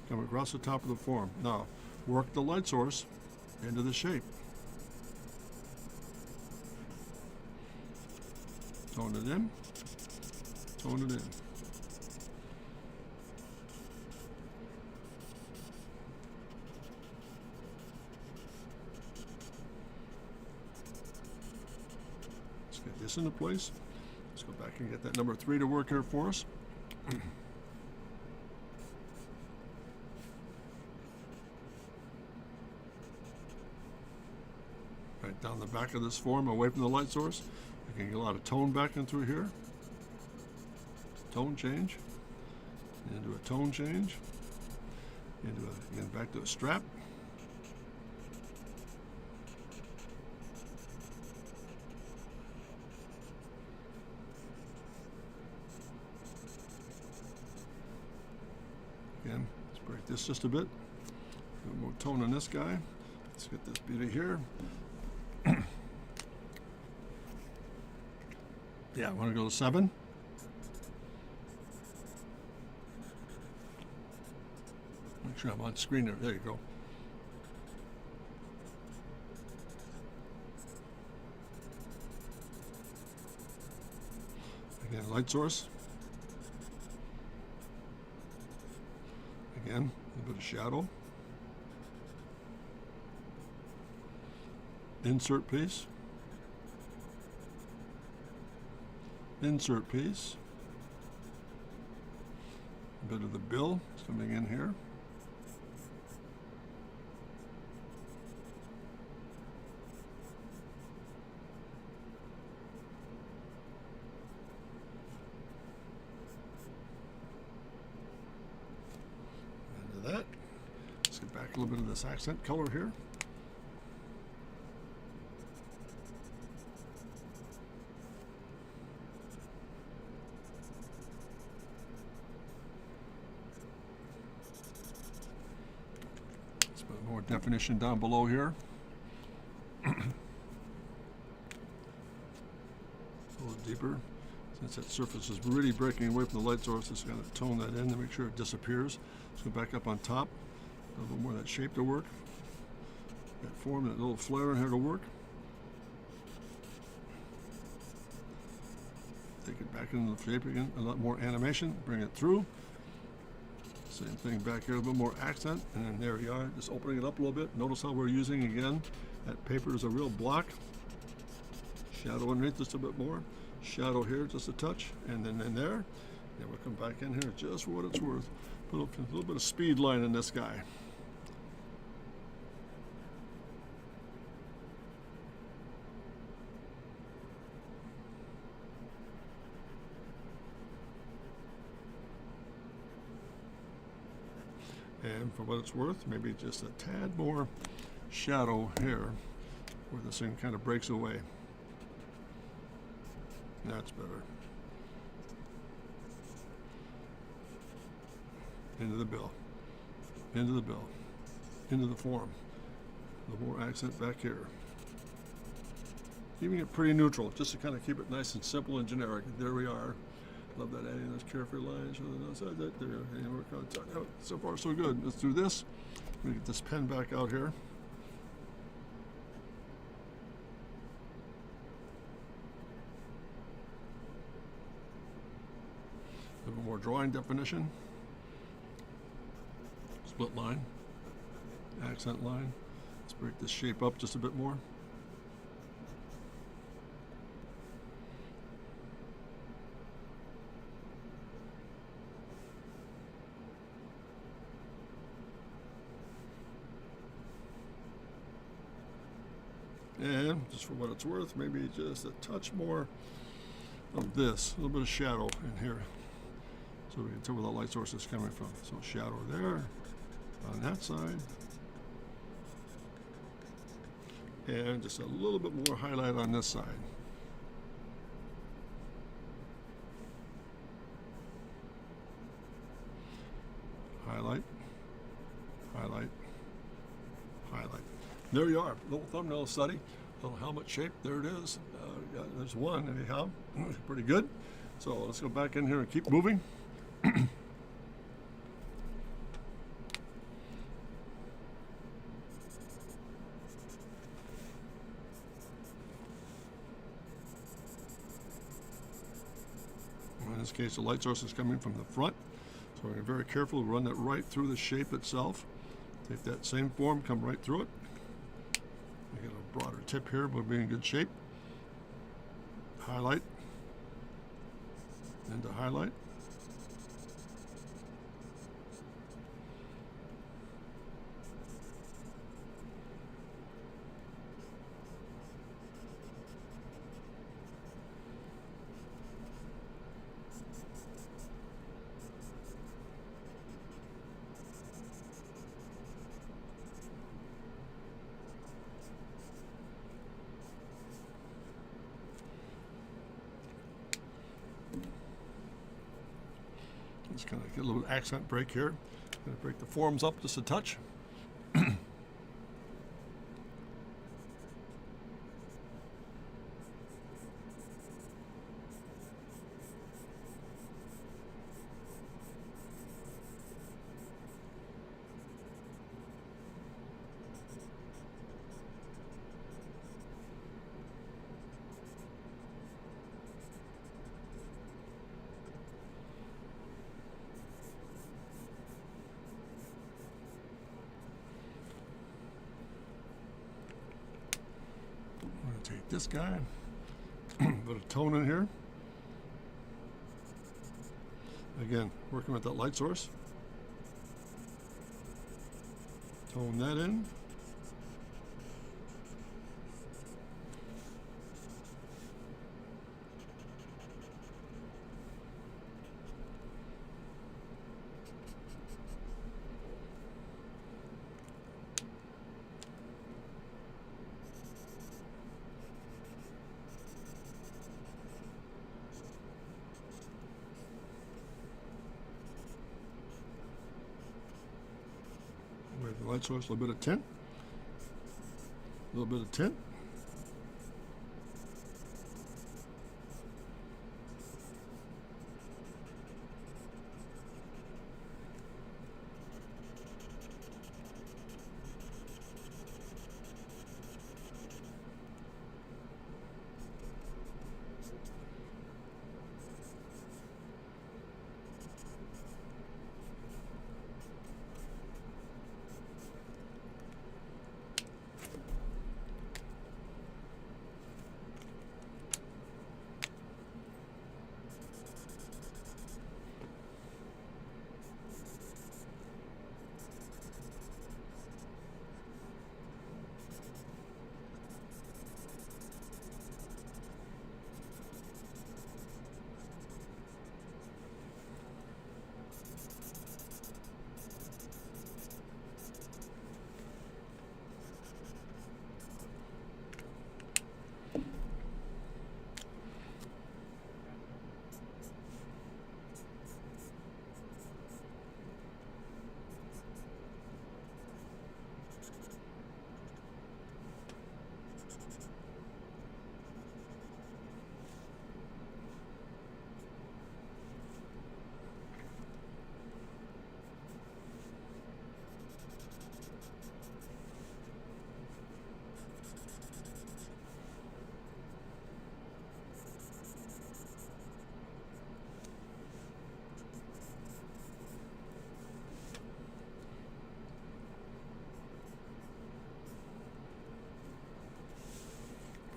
come across the top of the form. Now work the light source into the shape. Tone it in. Tone it in. Get this into place. Let's go back and get that number 3 to work here for us. Right down the back of this form, away from the light source. You can get a lot of tone back in through here. Tone change. Into a tone change. Again, back to a strap. Again, let's break this just a bit. A little more tone on this guy. Let's get this beauty here. Yeah, I want to go to 7. Make sure I'm on screen there. There you go. Again, light source. Again, a bit of shadow. Insert piece. Insert piece. A bit of the bill is coming in here. That. Let's get back a little bit of this accent color here. Let's put more definition down below here. A little deeper. Since that surface is really breaking away from the light source, it's going to tone that in to make sure it disappears. Let's go back up on top. A little more of that shape to work. That form, that little flare in here to work. take it back into the shape again, a lot more animation, bring it through. Same thing back here, a little bit more accent, and then there we are, just opening it up a little bit. Notice how we're using, again, that paper is a real block. Shadow underneath just a bit more. Shadow here just a touch, and then in there. Then we'll come back in here just for what it's worth. Put a little bit of speed line in this guy. And for what it's worth, maybe just a tad more shadow here where this thing kind of breaks away. That's better. Into the bill, into the bill, into the form. A little more accent back here. Keeping it pretty neutral, just to kind of keep it nice and simple and generic. There we are. Love that adding those carefree lines. There. So far, so good. Let's do this. Let me get this pen back out here. A little more drawing definition. Split line, accent line. Let's break this shape up just a bit more. And just for what it's worth, maybe just a touch more of this, a little bit of shadow in here, so we can tell where the light source is coming from. So shadow there, on that side, and just a little bit more highlight on this side. Highlight, highlight, highlight. There you are, little thumbnail study, little helmet shape. There it is. Yeah, there's one anyhow. Pretty good. So let's go back in here and keep moving. In this case, the light source is coming from the front, so we're very careful to run that right through the shape itself. Take that same form, come right through it. We get a broader tip here, but we'll be in good shape. Highlight, into highlight. Just kind of get a little accent break here. Going to break the forms up just a touch. Take this guy, put a tone in here. Again, working with that light source. Tone that in. The light source, a little bit of tint, a little bit of tint.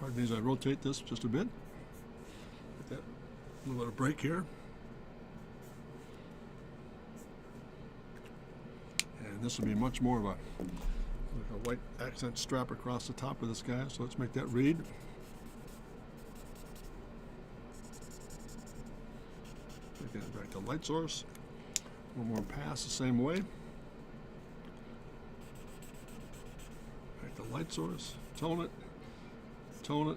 Pardon me as I rotate this just a bit. Get that little bit of break here. And this will be much more of a, like a white accent strap across the top of this guy. So let's make that read. Again, back to light source. One more pass the same way. Back to light source. Tone it. Tone it.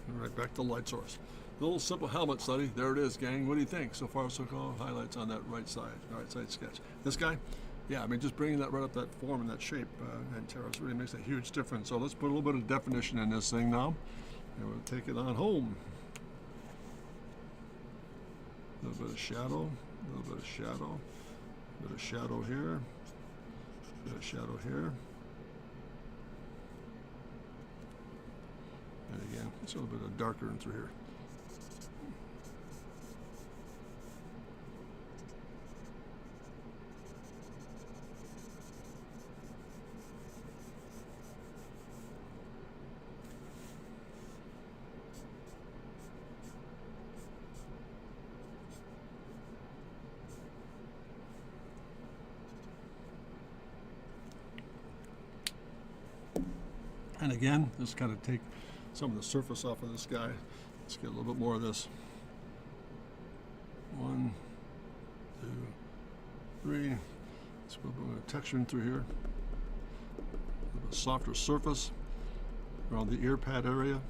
And right back to light source. A little simple helmet study. There it is, gang. What do you think? So far, so good. Highlights on that right side sketch. This guy, yeah, I mean, just bringing that right up that form and that shape and Terrace really makes a huge difference. So let's put a little bit of definition in this thing now. And we'll take it on home. A little bit of shadow, a little bit of shadow, a bit of shadow here, a bit of shadow here. And again, it's a little bit of darker in through here. And again, just kind of take some of the surface off of this guy. Let's get a little bit more of this. 1, 2, 3. Let's put a little bit of texture in through here. A little bit softer surface around the ear pad area.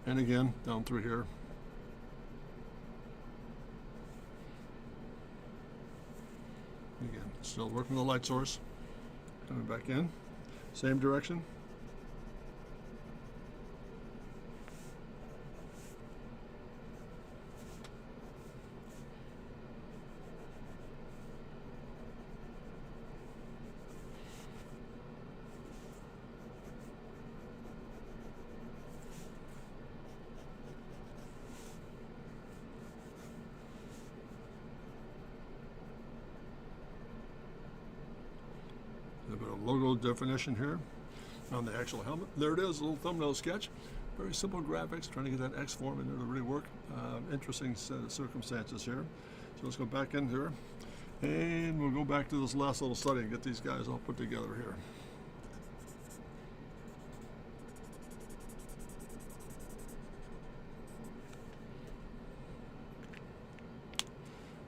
And again, down through here. Again, still working the light source. Coming back in. Same direction. A bit of logo definition here on the actual helmet. There it is, a little thumbnail sketch. Very simple graphics, trying to get that X form in there to really work. Interesting set of circumstances here. So let's go back in here and we'll go back to this last little study and get these guys all put together here.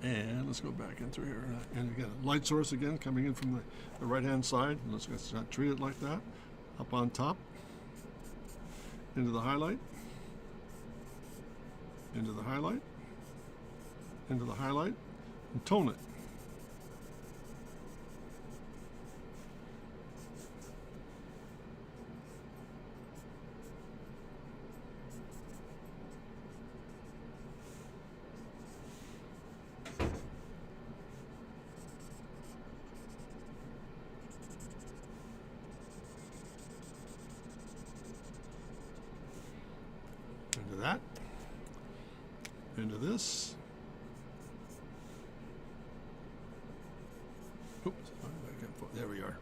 And let's go back in through here. And again, light source again coming in from the right-hand side. And let's not treat it like that. Up on top. Into the highlight. Into the highlight. Into the highlight. And tone it. Into that, into this. Oops, there we are.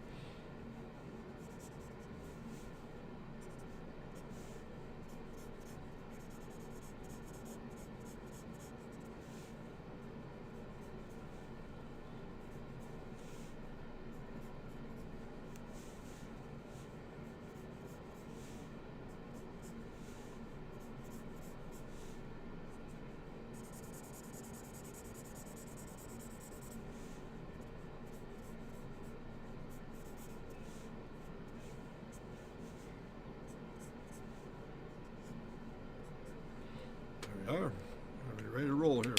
There we are. Are we ready to roll here?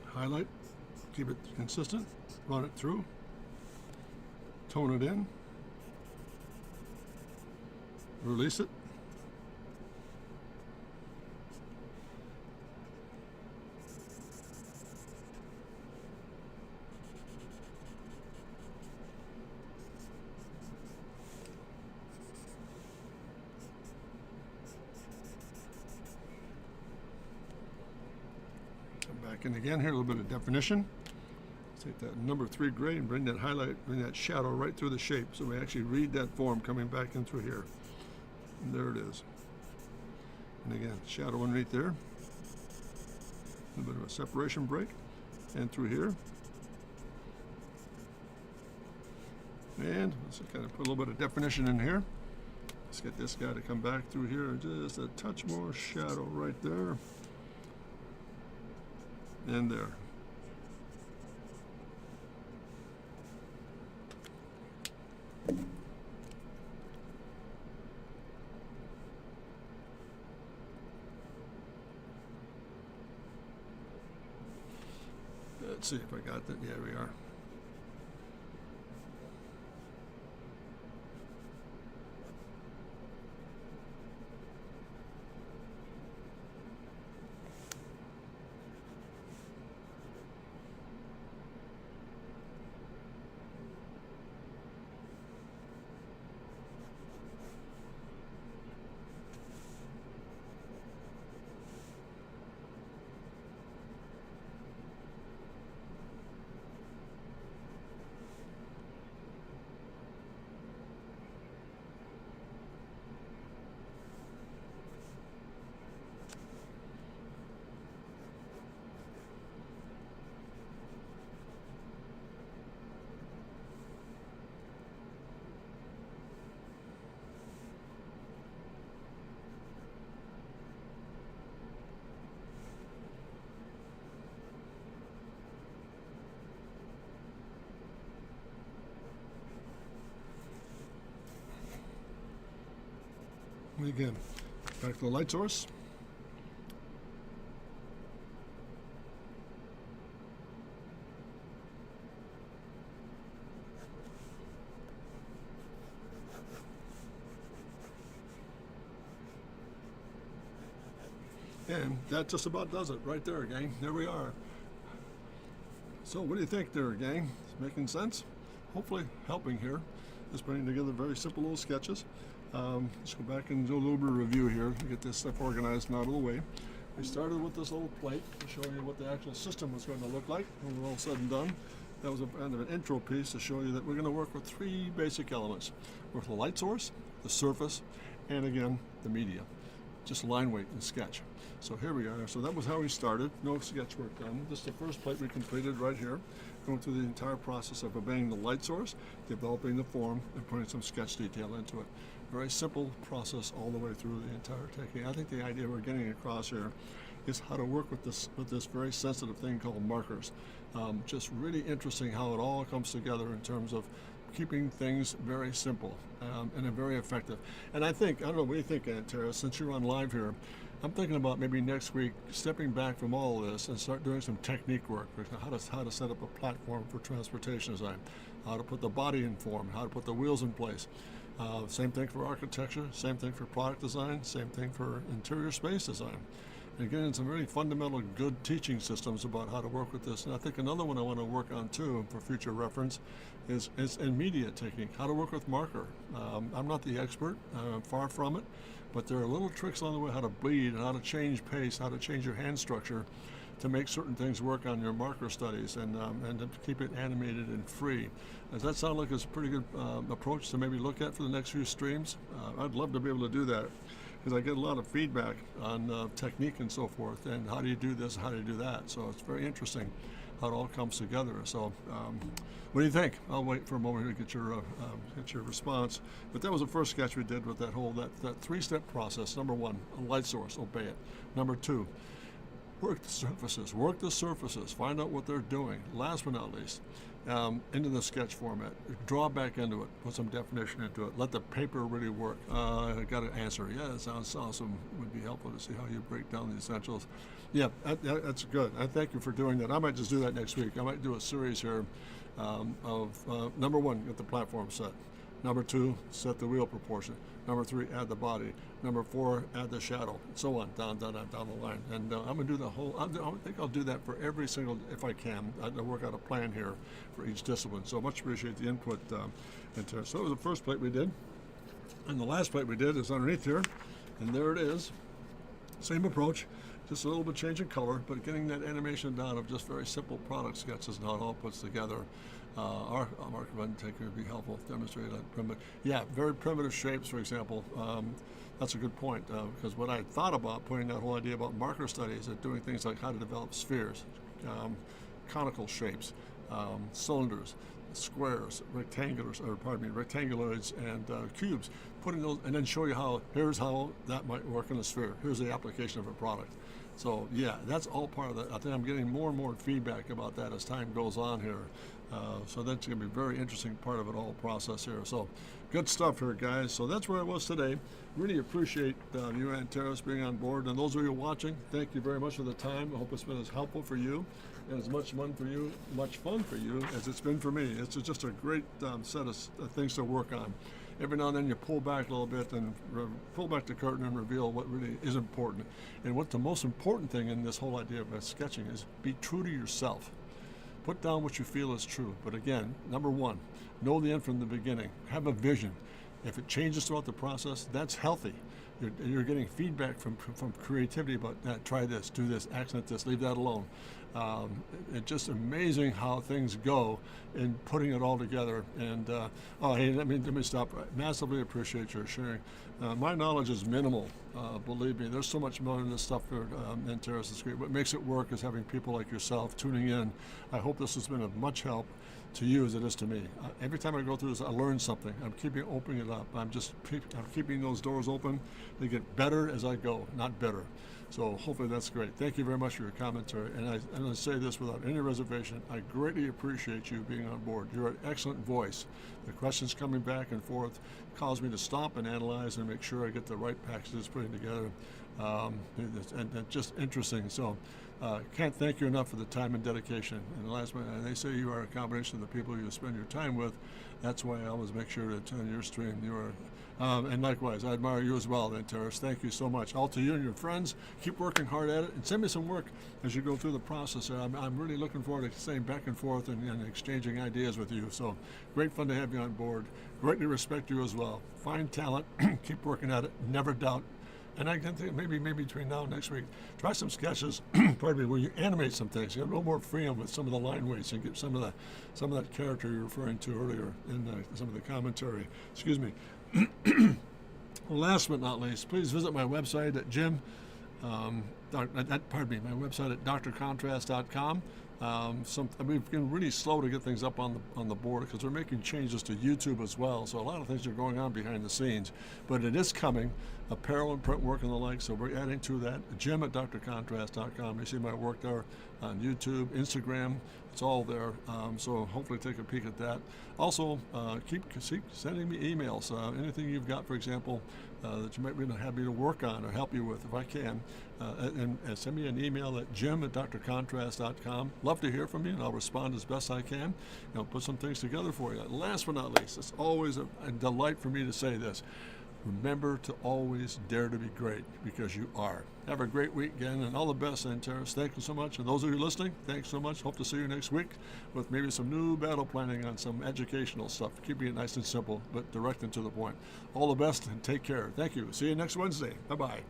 Highlight, keep it consistent, run it through, tone it in, release it, back in again here, a little bit of definition. Take that number 3 gray and bring that highlight, bring that shadow right through the shape, so we actually read that form coming back in through here. And there it is. And again, shadow underneath there. A little bit of a separation break, and through here. And let's kind of put a little bit of definition in here. Let's get this guy to come back through here. Just a touch more shadow right there. And there. Let's see if I got that. Yeah, we are. And again, back to the light source. And that just about does it right there, gang. There we are. So what do you think there, gang? It's making sense? Hopefully helping here. Just putting together very simple little sketches. Let's go back and do a little bit of review here to get this stuff organized and out of the way. We started with this little plate to show you what the actual system was going to look like when we're all said and done. That was a kind of an intro piece to show you that we're going to work with 3 basic elements. Work with the light source, the surface, and again, the media. Just line weight and sketch. So here we are. So that was how we started. No sketch work done. This is the first plate we completed right here. Going through the entire process of obeying the light source, developing the form, and putting some sketch detail into it. Very simple process all the way through the entire technique. I think the idea we're getting across here is how to work with this very sensitive thing called markers. Just really interesting how it all comes together in terms of keeping things very simple and very effective. And I don't know, what do you think, Aunt Tara, since you're on live here, I'm thinking about maybe next week stepping back from all of this and start doing some technique work, how to set up a platform for transportation design, how to put the body in form, how to put the wheels in place. Same thing for architecture, same thing for product design, same thing for interior space design. And getting some really fundamental good teaching systems about how to work with this. And I think another one I want to work on too for future reference is in media technique, how to work with marker. I'm not the expert, far from it, but there are little tricks along the way how to bleed and how to change pace, how to change your hand structure to make certain things work on your marker studies and to keep it animated and free. Does that sound like it's a pretty good approach to maybe look at for the next few streams? I'd love to be able to do that because I get a lot of feedback on technique and so forth, and how do you do this, how do you do that. So it's very interesting how it all comes together. So what do you think? I'll wait for a moment here to get your response. But that was the first sketch we did with that 3-step process. Number 1, a light source, obey it. Number 2, work the surfaces, find out what they're doing. Last but not least, into the sketch format, draw back into it, put some definition into it, let the paper really work. I got an answer. Yeah, that sounds awesome. Would be helpful to see how you break down the essentials. Yeah, that's good. I thank you for doing that. I might just do that next week. I might do a series here of number 1, get the platform set. Number 2, set the wheel proportion. Number 3, add the body. Number 4, add the shadow. And so on, down the line. And I'm going to do the whole, I think I'll do that for every single, if I can. I'll work out a plan here for each discipline. So much appreciate the input. So that was the first plate we did. And the last plate we did is underneath here. And there it is. Same approach. just a little bit change in color, but getting that animation down of just very simple product sketches and how it all puts together. Our mark button taker would be helpful to demonstrate that primitive. Yeah, very primitive shapes, for example. That's a good point, because what I thought about putting that whole idea about marker studies and doing things like how to develop spheres, conical shapes, cylinders, squares, rectanguloids, and cubes, putting those, and then show you how, here's how that might work in a sphere. Here's the application of a product. So yeah, that's all part of that. I think I'm getting more and more feedback about that as time goes on here. So that's going to be a very interesting part of it all process here. So good stuff here, guys. So that's where I was today. Really appreciate you, Antares, being on board. And those of you watching, thank you very much for the time. I hope it's been as helpful for you and as much fun for you as it's been for me. It's just a great set of things to work on. Every now and then you pull back a little bit and pull back the curtain and reveal what really is important. And what the most important thing in this whole idea of sketching is be true to yourself. Put down what you feel is true. But again, number one, know the end from the beginning. Have a vision. If it changes throughout the process, that's healthy. You're getting feedback from creativity about try this, do this, accent this, leave that alone. It's just amazing how things go in putting it all together. And hey, let me stop. I massively appreciate your sharing. My knowledge is minimal. Believe me, there's so much more in this stuff for Antares is great. What makes it work is having people like yourself tuning in. I hope this has been of much help to you as it is to me. Every time I go through this, I learn something. I'm keeping opening it up. I'm keeping those doors open. They get better as I go, not better. So hopefully that's great. Thank you very much for your commentary. And I'm going to say this without any reservation. I greatly appreciate you being on board. You're an excellent voice. The questions coming back and forth cause me to stop and analyze and make sure I get the right packages putting together. And just interesting. So can't thank you enough for the time and dedication. And the last one, they say you are a combination of the people you spend your time with. That's why I always make sure to attend your stream. You are, and likewise, I admire you as well, Antares. Thank you so much. All to you and your friends. Keep working hard at it, and send me some work as you go through the process. I'm really looking forward to staying back and forth and exchanging ideas with you. So great fun to have you on board. Greatly respect you as well. Find talent. Keep working at it. Never doubt. And I can think maybe between now and next week, try some sketches, pardon me, where you animate some things. You have a little more freedom with some of the line weights and get some of that character you're referring to earlier in some of the commentary. Excuse me. Last but not least, please visit my website at my website at drcontrast.com. We've been really slow to get things up on the board because we're making changes to YouTube as well. So a lot of things are going on behind the scenes, but it is coming. Apparel and print work and the like. So we're adding to that. Jim at drcontrast.com. You see my work there on YouTube, Instagram. It's all there. So hopefully take a peek at that. Also, keep sending me emails. Anything you've got, for example, that you might be happy to work on or help you with, if I can. And send me an email at jim@drcontrast.com. Love to hear from you, and I'll respond as best I can. Put some things together for you. Last but not least, it's always a delight for me to say this. Remember to always dare to be great, because you are. Have a great week again, and all the best, Antares. Thank you so much. And those of you listening, thanks so much. Hope to see you next week with maybe some new battle planning on some educational stuff. Keeping it nice and simple, but direct and to the point. All the best, and take care. Thank you. See you next Wednesday. Bye-bye.